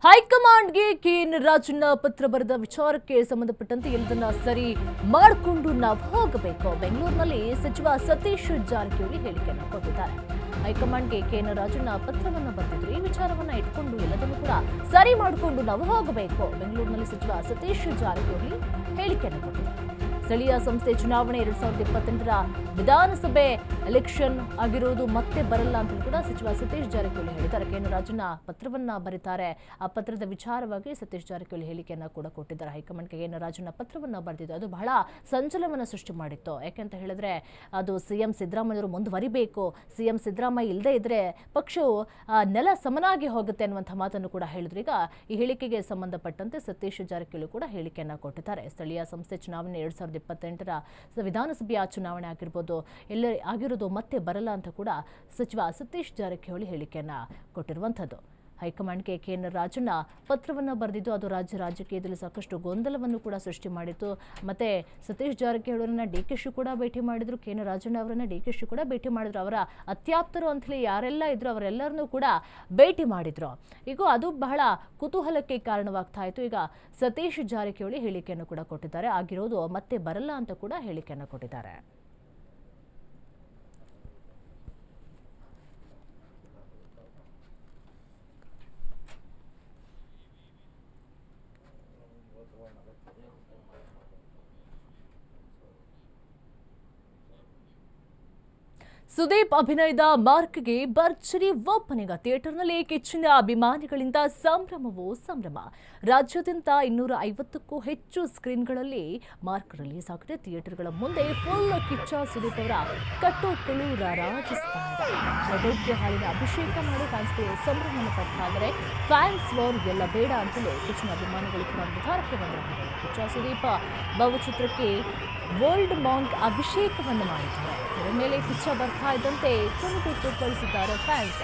ಹೈಕಮಾಂಡ್ಗೆ ಕೆಎನ್ ರಾಜಣ್ಣ ಪತ್ರ ಬರೆದ ವಿಚಾರಕ್ಕೆ ಸಂಬಂಧಪಟ್ಟಂತೆ ಎಲ್ಲದನ್ನ ಸರಿ ಮಾಡಿಕೊಂಡು ನಾವು ಹೋಗಬೇಕು. ಬೆಂಗಳೂರಿನಲ್ಲಿ ಸಚಿವ ಸತೀಶ್ ಜಾರಕಿಹೊಳಿ ಹೇಳಿಕೆಯನ್ನು ಕೊಟ್ಟಿದ್ದಾರೆ. ಹೈಕಮಾಂಡ್ಗೆ ಕೆಎನ್ ರಾಜಣ್ಣ ಪತ್ರವನ್ನು ಬರೆದಿದ್ರು. ಈ ವಿಚಾರವನ್ನ ಇಟ್ಕೊಂಡು ಎಲ್ಲದನ್ನು ಕೂಡ ಸರಿ ಮಾಡಿಕೊಂಡು ನಾವು ಹೋಗಬೇಕು. ಬೆಂಗಳೂರಿನಲ್ಲಿ ಸಚಿವ ಸತೀಶ್ ಜಾರಕಿಹೊಳಿ ಹೇಳಿಕೆಯನ್ನು ಕೊಟ್ಟಿದ್ದಾರೆ. ಸ್ಥಳೀಯ ಸಂಸ್ಥೆ ಚುನಾವಣೆ 2028ರ ವಿಧಾನಸಭೆ ಎಲೆಕ್ಷನ್ ಆಗಿರುವುದು ಮತ್ತೆ ಬರಲ್ಲ ಅಂತ ಕೂಡ ಸಚಿವ ಸತೀಶ್ ಜಾರಕಿಹೊಳಿ ಹೇಳಿದ್ದಾರೆ. ಕೆಎನ್ ರಾಜಣ್ಣ ಪತ್ರವನ್ನ ಬರೀತಾರೆ. ಆ ಪತ್ರದ ವಿಚಾರವಾಗಿ ಸತೀಶ್ ಜಾರಕಿಹೊಳಿ ಹೇಳಿಕೆಯನ್ನ ಕೂಡ ಕೊಟ್ಟಿದ್ದಾರೆ. ಹೈಕಮಾಂಡ್ಗೆ ಕೆಎನ್ ರಾಜಣ್ಣ ಪತ್ರವನ್ನ ಬರೆದಿದ್ದು ಅದು ಬಹಳ ಸಂಚಲನವನ್ನ ಸೃಷ್ಟಿ ಮಾಡಿತ್ತು. ಯಾಕೆಂತ ಹೇಳಿದ್ರೆ ಅದು ಸಿಎಂ ಸಿದ್ದರಾಮಯ್ಯವರು ಮುಂದುವರಿಬೇಕು, ಸಿಎಂ ಸಿದ್ದರಾಮಯ್ಯ ಇಲ್ಲದೆ ಇದ್ರೆ ಪಕ್ಷವು ನೆಲ ಸಮನಾಗಿ ಹೋಗುತ್ತೆ ಅನ್ನುವಂಥ ಮಾತನ್ನು ಕೂಡ ಹೇಳಿದ್ರು. ಈಗ ಈ ಹೇಳಿಕೆಗೆ ಸಂಬಂಧಪಟ್ಟಂತೆ ಸತೀಶ್ ಜಾರಕಿಹೊಳಿ ಕೂಡ ಹೇಳಿಕೆಯನ್ನ ಕೊಟ್ಟಿದ್ದಾರೆ. ಸ್ಥಳೀಯ ಸಂಸ್ಥೆ ಚುನಾವಣೆ 2028ರ ವಿಧಾನಸಭೆಯ ಚುನಾವಣೆ ಆಗಿರ್ಬೋದು ಎಲ್ಲ ಆಗಿರೋದು ಮತ್ತೆ ಬರಲ್ಲ ಅಂತ ಕೂಡ ಸಚಿವ ಸತೀಶ್ ಜಾರಕಿಹೊಳಿ ಹೇಳಿಕೆಯನ್ನ ಕೊಟ್ಟಿರುವಂಥದ್ದು. ಹೈಕಮಾಂಡ್ಗೆ ಕೆಎನ್ ರಾಜಣ್ಣ ಪತ್ರವನ್ನು ಬರೆದಿದ್ದು ಅದು ರಾಜ್ಯ ರಾಜಕೀಯದಲ್ಲಿ ಸಾಕಷ್ಟು ಗೊಂದಲವನ್ನು ಕೂಡ ಸೃಷ್ಟಿ ಮಾಡಿತ್ತು. ಮತ್ತೆ ಸತೀಶ್ ಜಾರಕಿಹೊಳಿಯನ್ನ ಡಿಕೆಶಿ ಕೂಡ ಭೇಟಿ ಮಾಡಿದ್ರು, ಕೆಎನ್ ರಾಜಣ್ಣ ಅವರನ್ನ ಡಿಕೆಶಿ ಕೂಡ ಭೇಟಿ ಮಾಡಿದ್ರು. ಅವರ ಅತ್ಯಾಪ್ತರು ಅಂತಲೇ ಯಾರೆಲ್ಲ ಇದ್ರು ಅವರೆಲ್ಲರನ್ನೂ ಕೂಡ ಭೇಟಿ ಮಾಡಿದ್ರು. ಈಗ ಅದು ಬಹಳ ಕುತೂಹಲಕ್ಕೆ ಕಾರಣವಾಗ್ತಾ ಇತ್ತು. ಈಗ ಸತೀಶ್ ಜಾರಕಿಹೊಳಿ ಹೇಳಿಕೆಯನ್ನು ಕೂಡ ಕೊಟ್ಟಿದ್ದಾರೆ. ಆಗಿರೋದು ಮತ್ತೆ ಬರಲ್ಲ ಅಂತ ಕೂಡ ಹೇಳಿಕೆಯನ್ನು ಕೊಟ್ಟಿದ್ದಾರೆ. ಸುದೀಪ್ ಅಭಿನಯದ ಮಾರ್ಕ್ಗೆ ಭರ್ಜರಿ ಓಪನಿಂಗ್. ಥಿಯೇಟರ್ನಲ್ಲಿ ಕಿಚ್ಚನ ಅಭಿಮಾನಿಗಳಿಂದ ಸಂಭ್ರಮವೋ ಸಂಭ್ರಮ. ರಾಜ್ಯಾದ್ಯಂತ 250ಕ್ಕೂ ಹೆಚ್ಚು ಸ್ಕ್ರೀನ್ಗಳಲ್ಲಿ ಮಾರ್ಕ್ ರಿಲೀಸ್ ಆಗಿದೆ. ಥಿಯೇಟರ್ಗಳ ಮುಂದೆ ಫುಲ್ ಕಿಚ್ಚ ಸುದೀಪ್ ಅವರ ಕಟ್ಟೌಟ್ಗಳು ರಾರಾಜಿಸ್ತಾ ಇದೆ. ಲಡ್ಡುಗೆ ಹಾಲಿನ ಅಭಿಷೇಕ ಮಾಡಿ ಫ್ಯಾನ್ಸ್ಗಳು ಸಂಭ್ರಮವನ್ನು ಪಡ್ತಾ ಇದ್ದಾರೆ. ಫ್ಯಾನ್ಸ್ ವಾರ್ ಎಲ್ಲ ಬೇಡ ಅಂತಲೇ ಕಿಚ್ಚನ ಅಭಿಮಾನಿಗಳು ಕೂಡ ನಿರ್ಧಾರಕ್ಕೆ ಬಂದಿದ್ದಾರೆ. ಕಿಚ್ಚ ಸುದೀಪ್ ಭಾವಚಿತ್ರಕ್ಕೆ ವರ್ಲ್ಡ್ ಮಾಂಕ್ ಅಭಿಷೇಕವನ್ನು ಮಾಡಿದ್ದಾರೆ. ಇದರ ಮೇಲೆ ಕಿಚ್ಚ ಬರ್ತಾ ಇದ್ದಂತೆ ಕುಣಿದು ಕಳಿಸಿದ್ದಾರೆ ಫ್ಯಾನ್ಸ್.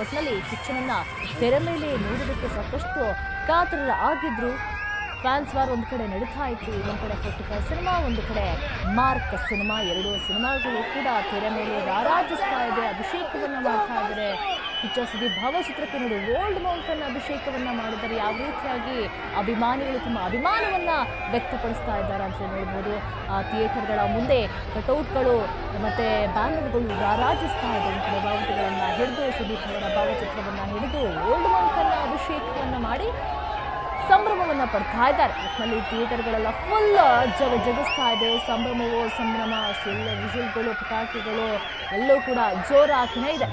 ಒಟ್ಟಿನಲ್ಲಿ ಕಿಚ್ಚನನ್ನ ತೆರೆ ಮೇಲೆ ನೋಡೋದಕ್ಕೆ ಸಾಕಷ್ಟು ಕಾತರ ಆಗಿದ್ರು. ಫ್ಯಾನ್ಸ್ ವಾರ್ ಒಂದು ಕಡೆ ನಡೀತಾ ಇತ್ತು. ಒಂದು ಕಡೆ 45 ಸಿನಿಮಾ, ಒಂದು ಕಡೆ ಮಾರ್ಕ್ ಸಿನಿಮಾ. ಎರಡು ಸಿನಿಮಾಗಳು ಕೂಡ ತೆರೆ ಮೇಲೆ ರಾರಾಜಿಸ್ತಾ ಇದೆ, ಅಭಿಷೇಕವನ್ನು ಮಾಡ್ತಾ ಇದ್ದಾರೆ. ಕಿಚ್ಚ ಸುದೀಪ್ ಭಾವಚಿತ್ರಕ್ಕೆ ನೋಡಿ ವರ್ಲ್ಡ್ ಮೌಂಟನ್ ಅಭಿಷೇಕವನ್ನ ಮಾಡಿದ್ದಾರೆ. ಯಾವ ರೀತಿಯಾಗಿ ಅಭಿಮಾನಿಗಳು ತಮ್ಮ ಅಭಿಮಾನವನ್ನ ವ್ಯಕ್ತಪಡಿಸ್ತಾ ಇದ್ದಾರೆ ಅಂತ ನೋಡ್ಬೋದು. ಥಿಯೇಟರ್ಗಳ ಮುಂದೆ ಕಟೌಟ್ಗಳು ಮತ್ತೆ ಬ್ಯಾನರ್ಗಳು ರಾರಾಜಿಸ್ತಾ ಇದೆ. ಒಂದು ಕಡೆ ಬಾವುಟಗಳನ್ನ ಹಿಡಿದು ಸುದೀಪ್ ಅವರ ಭಾವಚಿತ್ರವನ್ನ ಹಿಡಿದು ವರ್ಲ್ಡ್ ಮೌಂಟನ್ ಅಭಿಷೇಕವನ್ನ ಮಾಡಿ ಸಂಭ್ರಮವನ್ನು ಪಡ್ತಾ ಇದ್ದಾರೆ. ಒಟ್ಟಿನಲ್ಲಿ ಥಿಯೇಟರ್ಗಳೆಲ್ಲ ಫುಲ್ ಜಗಿಸ್ತಾ ಇದೆ. ಸಂಭ್ರಮವೋ ಸಂಭ್ರಮ. ವಿಷಲ್ಗಳು, ಪಟಾಕಿಗಳು ಎಲ್ಲವೂ ಕೂಡ ಜೋರಾಗಿನೇ ಇದೆ.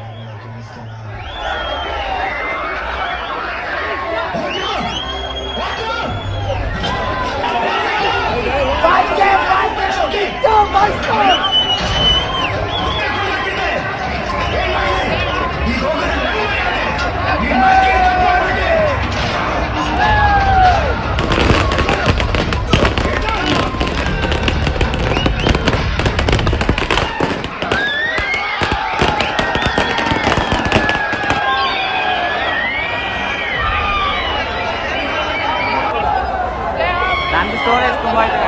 ಸ್ಟೋರೇಜ್ ತುಂಬ ಇದೆ.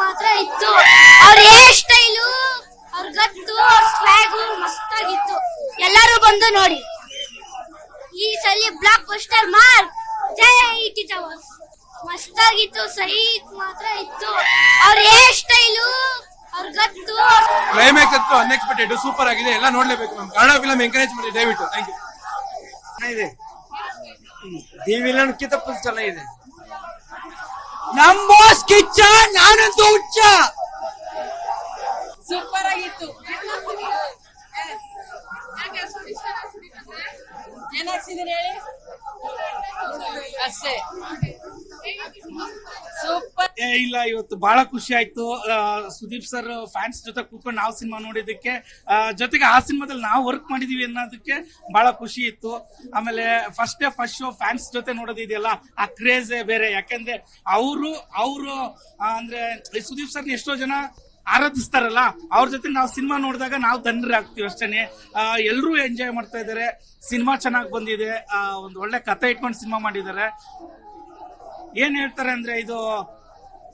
ಮಾತ್ರ ಇತ್ತು ಅವ್ರ ಹೇರ್ ಸ್ಟೈಲು, ಅವ್ರ ಗತ್ತು, ಅವ್ರ ಸ್ವ್ಯಾಗು ಮಸ್ತಾಗಿತ್ತು. ಎಲ್ಲರೂ ಬಂದು ನೋಡಿ. ಈ ಸಲ ಬ್ಲಾಕ್ ಬಸ್ಟರ್ ಮಾರ್ಕ್ ಜೈ ಕಿಚ್ಚ ಮಸ್ತಾಗಿತ್ತು. ಸೈಕ್ ಮಾತ್ರ ಇತ್ತು. ಅವ್ರ ಹೇರ್ ಸ್ಟೈಲು, ಅವ್ರ ಗತ್ತು, ಕ್ಲೈಮ್ಯಾಕ್ಸ್ ಅಂತೂ ಅನ್ಎಕ್ಸ್ಪೆಕ್ಟೆಡ್ ಸೂಪರ್ ಆಗಿದೆ. ಎಲ್ಲ ನೋಡ್ಲೇಬೇಕು. ನಮ್ಮ ಕನ್ನಡ ಫಿಲಂ ಎಂಕರೇಜ್ ಮಾಡಿ ದಯವಿಟ್ಟು. Thank you. ಇದೆ ದಿ ವಿಲನ್ ಕಿಂತ ಫುಲ್ ಚೆನ್ನಾಗಿದೆ. ನಮ್ ಬಾಸ್ ಕಿಚ್ಚ, ನಾನಂತೂ ಹುಚ್ಚ. ಸೂಪರ್ ಆಗಿತ್ತು. ಹೇಳ್ತಿದ್ದೀನಿ ಹೇಳಿ ಅಷ್ಟೇ. ಸೂಪರ್. ಇಲ್ಲ, ಇವತ್ತು ಬಹಳ ಖುಷಿ ಆಯ್ತು. ಸುದೀಪ್ ಸರ್ ಫ್ಯಾನ್ಸ್ ಜೊತೆ ಕೂತ್ಕೊಂಡು ನಾವು ಸಿನಿಮಾ ನೋಡಿದ್ದಕ್ಕೆ, ಜೊತೆಗೆ ಆ ಸಿನಿಮಾದಲ್ಲಿ ನಾವು ವರ್ಕ್ ಮಾಡಿದೀವಿ ಅನ್ನೋದಕ್ಕೆ ಬಹಳ ಖುಷಿ ಇತ್ತು. ಆಮೇಲೆ ಫಸ್ಟ್ ಶೋ ಫ್ಯಾನ್ಸ್ ಜೊತೆ ನೋಡೋದಿದೆಯಲ್ಲ, ಆ ಕ್ರೇಜೇ ಬೇರೆ. ಯಾಕಂದ್ರೆ ಅವರು ಅಂದ್ರೆ ಸುದೀಪ್ ಸರ್ನ ಎಷ್ಟೋ ಜನ ಆರಾಧಿಸ್ತಾರಲ್ಲ, ಅವ್ರ ಜೊತೆ ನಾವು ಸಿನಿಮಾ ನೋಡಿದಾಗ ನಾವು ಧನ್ಯರಾಗ್ತೀವಿ ಅಷ್ಟೇನೆ. ಎಲ್ಲರೂ ಎಂಜಾಯ್ ಮಾಡ್ತಾ ಇದ್ದಾರೆ. ಸಿನಿಮಾ ಚೆನ್ನಾಗಿ ಬಂದಿದೆ. ಒಂದು ಒಳ್ಳೆ ಕಥೆ ಇಟ್ಕೊಂಡು ಸಿನಿಮಾ ಮಾಡಿದ್ದಾರೆ. ಏನ್ ಹೇಳ್ತಾರೆ ಅಂದ್ರೆ, ಇದು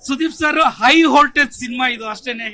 Sudeep sir high voltage cinema ಇದು ಅಷ್ಟೇನೆ.